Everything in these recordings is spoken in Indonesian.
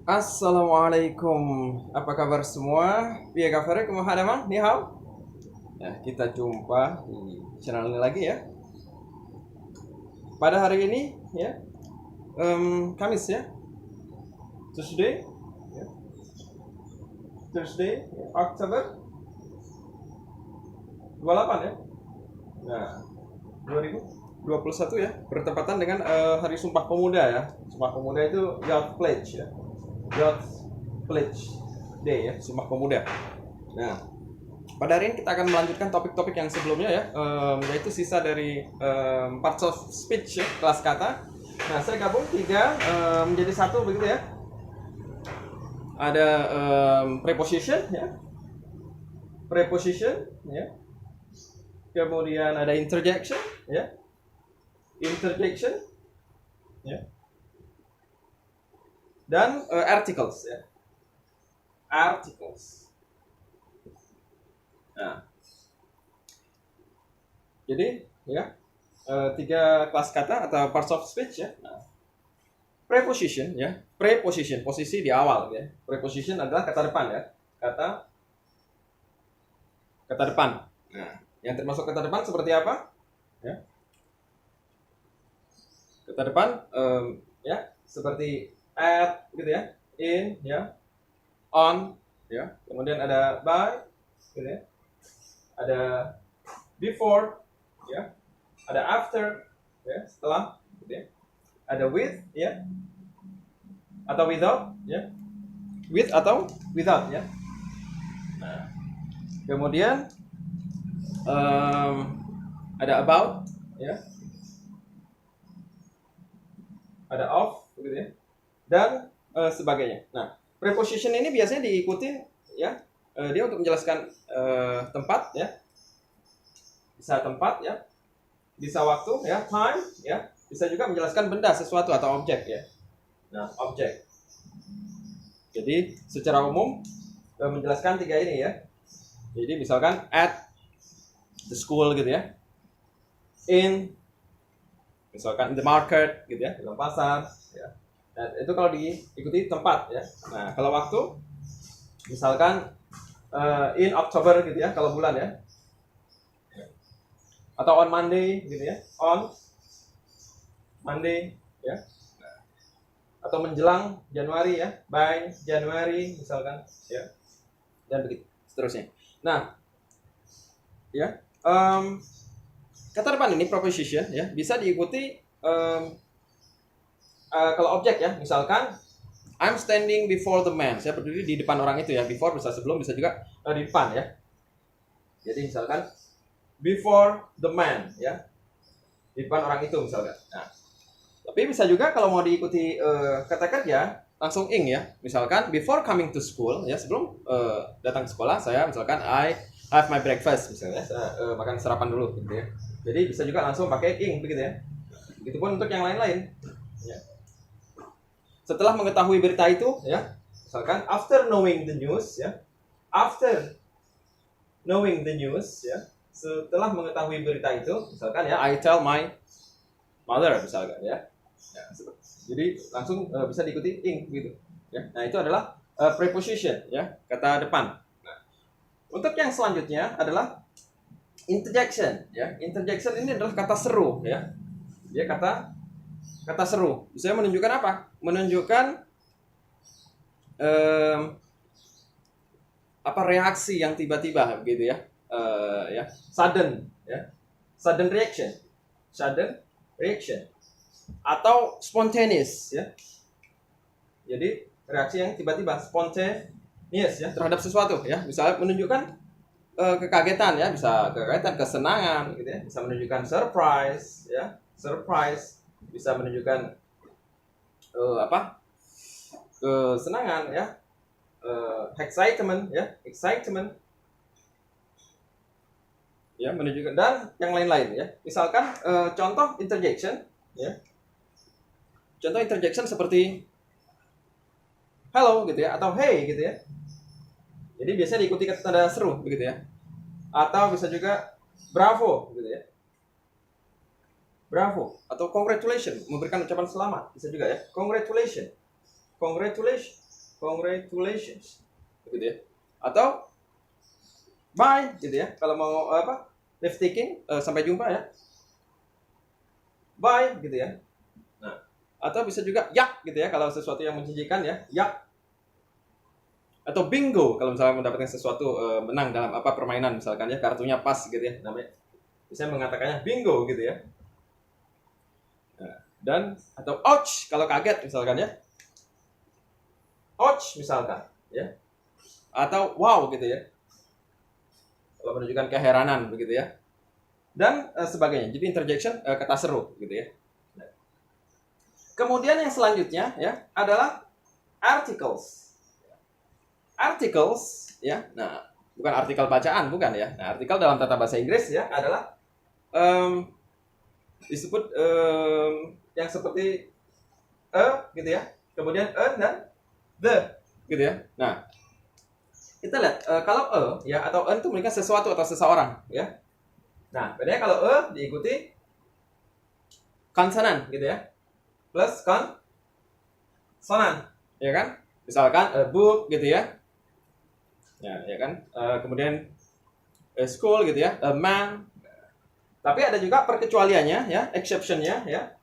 Assalamualaikum, apa kabar semua? Via kabar, kemana Ni hao? Nah, kita jumpa di channel ini lagi ya. Pada hari ini ya, Kamis ya, Tuesday, ya. Thursday, Oktober 28 ya. Nah, 2021 ya, bertepatan dengan Hari Sumpah Pemuda ya. Sumpah Pemuda itu Youth Pledge ya. Youth Pledge Day ya, Sumpah Pemuda. Nah, pada hari ini kita akan melanjutkan topik-topik yang sebelumnya ya, yaitu sisa dari parts of speech ya, kelas kata. Nah, saya gabung tiga menjadi satu begitu ya. Ada preposition ya, preposition ya. Kemudian ada interjection ya, interjection ya. Dan articles ya, articles. Nah, jadi ya tiga kelas kata atau parts of speech ya. Nah, preposition ya, preposition posisi di awal ya. Preposition adalah kata depan ya, kata depan. Nah, yang termasuk kata depan seperti apa? Ya, kata depan ya seperti at gitu ya, in ya, on ya. Kemudian ada by gitu ya. Ada before ya, ada after ya, setelah gitu ya. Ada with ya, atau without ya, with atau without ya. Nah, kemudian ada about ya, ada of gitu ya, dan sebagainya. Nah, preposition ini biasanya diikuti ya, dia untuk menjelaskan tempat ya, bisa tempat ya, bisa waktu ya, time ya, bisa juga menjelaskan benda, sesuatu atau objek ya. Nah, objek. Jadi secara umum menjelaskan tiga ini ya. Jadi misalkan at the school gitu ya, in misalkan in the market gitu ya, dalam pasar ya. Nah, itu kalau diikuti tempat ya. Nah, kalau waktu misalkan in October gitu ya, kalau bulan ya. Atau on Monday gitu ya, on Monday ya. Atau menjelang Januari ya, by Januari misalkan ya, dan begitu seterusnya. Nah, ya kata depan ini preposition ya, bisa diikuti kalau objek ya, misalkan I'm standing before the man, saya berdiri di depan orang itu ya. Before bisa sebelum, bisa juga di depan ya. Jadi misalkan before the man ya, di depan orang itu misalkan. Nah, tapi bisa juga kalau mau diikuti kata kerja langsung ing ya. Misalkan before coming to school ya, sebelum datang ke sekolah saya misalkan I have my breakfast misalnya, saya makan sarapan dulu gitu ya. Jadi bisa juga langsung pakai ing begitu ya. Begitupun untuk yang lain-lain. Ya. Setelah mengetahui berita itu ya, misalkan after knowing the news ya, after knowing the news ya, setelah mengetahui berita itu misalkan ya, I tell my mother misalkan ya. Ya, jadi langsung bisa diikuti ing gitu ya. Nah, itu adalah preposition ya, kata depan. Nah, untuk yang selanjutnya adalah interjection ya. Interjection ini adalah kata seru ya. Dia kata seru. Bisa menunjukkan apa? Menunjukkan apa reaksi yang tiba-tiba gitu ya. Ya, sudden ya. Sudden reaction. Sudden reaction. Atau spontaneous ya. Jadi reaksi yang tiba-tiba, spontaneous ya, terhadap sesuatu ya. Misalnya menunjukkan kekagetan ya, bisa kekagetan, kesenangan gitu ya. Bisa menunjukkan surprise ya, surprise. Bisa menunjukkan kesenangan ya, excitement ya, excitement ya, menunjukkan, dan yang lain-lain ya. Misalkan contoh interjection ya. Contoh interjection seperti hello gitu ya, atau hey gitu ya. Jadi biasanya diikuti kata tanda seru begitu ya. Atau bisa juga bravo gitu ya. Bravo atau congratulations, memberikan ucapan selamat, bisa juga ya. Congratulations. Congratulations congratulations, gitu ya. Atau bye, gitu ya. Kalau mau leave taking, sampai jumpa ya. Bye, gitu ya. Nah, atau bisa juga yak, gitu ya. Kalau sesuatu yang menjanjikan ya, yak. Atau bingo, kalau misalnya mendapatkan sesuatu, menang dalam permainan misalkan ya, kartunya pas gitu ya, namanya. Bisa mengatakannya bingo, gitu ya. Nah, dan atau ouch kalau kaget misalkan ya. Ouch misalkan ya. Atau wow gitu ya. Kalau menunjukkan keheranan begitu ya. Dan sebagainya. Jadi interjection, kata seru gitu ya. Nah. Kemudian yang selanjutnya ya adalah articles. Articles ya. Nah, bukan artikel bacaan bukan ya. Nah, artikel dalam tata bahasa Inggris ya adalah disebut yang seperti gitu ya. Kemudian dan the gitu ya. Nah, kita lihat kalau ya atau itu menunjukkan sesuatu atau seseorang ya. Nah, bedanya kalau diikuti konsonan gitu ya. Plus konsonan, ya kan? Misalkan a book gitu ya. Ya kan? Kemudian a school gitu ya, a man. Tapi ada juga perkecualiannya ya, exceptionnya ya.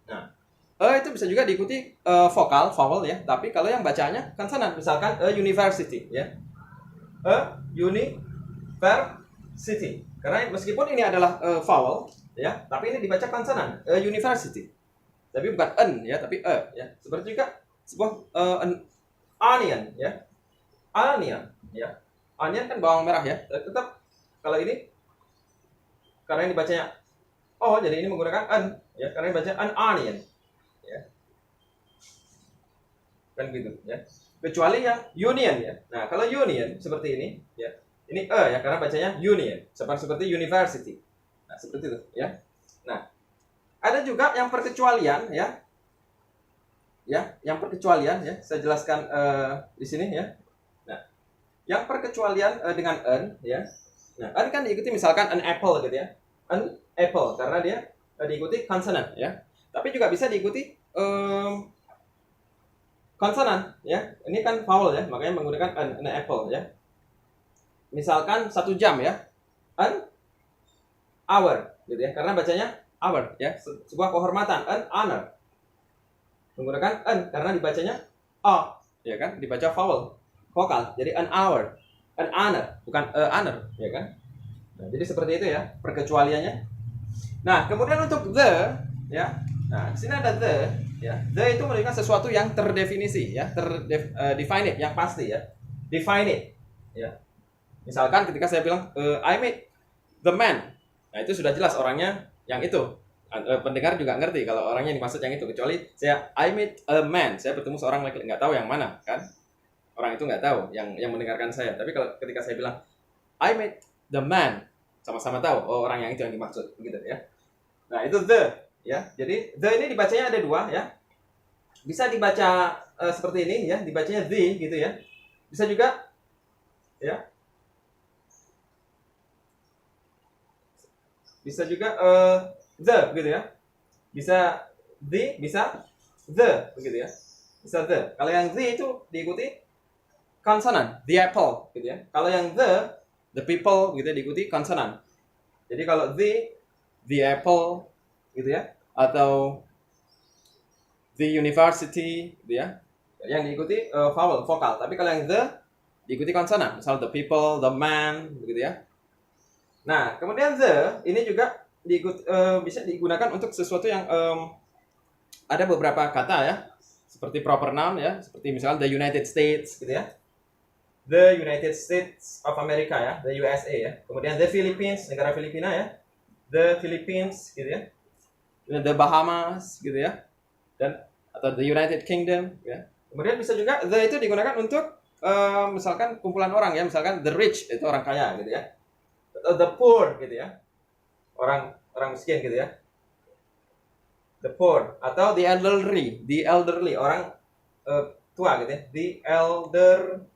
Nah, itu bisa juga diikuti vowel ya. Tapi kalau yang bacanya konsonan, misalkan a university ya. A university. Karena meskipun ini adalah vowel ya, tapi ini dibaca konsonan, a university. Tapi bukan an ya, tapi ya. Seperti juga sebuah an onion ya. Onion ya. Onion kan bawang merah ya. Tetap kalau ini karena ini bacanya jadi ini menggunakan an ya, karena ini baca an onion ya. Kan gitu ya. Kecuali yang union ya. Nah, kalau union seperti ini ya. Ini ya karena bacanya union, seperti university. Nah, seperti itu ya. Nah, ada juga yang perkecualian ya. Ya, yang perkecualian ya. Saya jelaskan di sini ya. Nah, yang perkecualian dengan an ya. Nah, an kan diikuti misalkan an apple gitu ya. An apple karena dia diikuti konsonan ya. Tapi juga bisa diikuti konsonan ya. Ini kan vowel ya, makanya menggunakan an apple ya. Misalkan 1 jam ya. An hour gitu ya. Karena bacanya hour ya. Sebuah kehormatan, an honor. Menggunakan an karena dibacanya ya kan, dibaca vokal. Jadi an hour, an honor, bukan honor ya kan. Nah, jadi seperti itu ya perkecualiannya. Nah, kemudian untuk the ya. Nah, di sini ada the ya. The itu menunjukkan sesuatu yang terdefinisi ya, definite, yang pasti ya. Definite ya. Misalkan ketika saya bilang I met the man. Nah, itu sudah jelas orangnya yang itu. Pendengar juga ngerti kalau orangnya yang dimaksud yang itu, kecuali saya I met a man, saya bertemu seorang laki-laki, nggak tahu yang mana kan. Orang itu nggak tahu yang mendengarkan saya. Tapi kalau ketika saya bilang I met the man, sama-sama tahu orang yang itu yang dimaksud begitu ya. Nah, itu the ya. Jadi the ini dibacanya ada 2 ya. Bisa dibaca seperti ini ya, dibacanya the gitu ya. Bisa juga ya. Bisa juga the gitu ya. Bisa the, bisa the begitu ya. Bisa the. Kalau yang the itu diikuti konsonan, the apple gitu ya. Kalau yang the people gitu ya, diikuti konsonan. Jadi kalau the apple gitu ya, atau the university gitu ya, yang diikuti vokal. Tapi kalau yang the diikuti konsonan, misal the people, the man begitu ya. Nah, kemudian the ini juga bisa digunakan untuk sesuatu yang ada beberapa kata ya, seperti proper noun ya, seperti misalnya the United States gitu ya. The United States of America ya, the USA ya. Kemudian the Philippines, negara Filipina ya. The Philippines gitu ya. The Bahamas gitu ya. Dan atau the United Kingdom ya. Kemudian bisa juga the itu digunakan untuk misalkan kumpulan orang ya, misalkan the rich itu orang kaya gitu ya. Atau the poor gitu ya. Orang miskin gitu ya. The poor atau the elderly orang tua gitu ya. The elderly.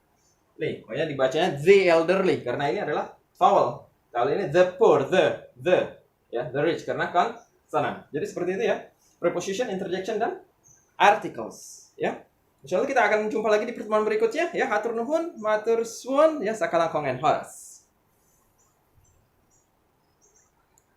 Makanya dibacanya the elderly karena ini adalah vowel. Kalau ini the poor, the ya, the rich karena konsonan. Jadi seperti itu ya. Preposition, interjection dan articles ya. Insya Allah kita akan jumpa lagi di pertemuan berikutnya ya. Hatur nuhun, matur suwun ya, sakalangkong and hos.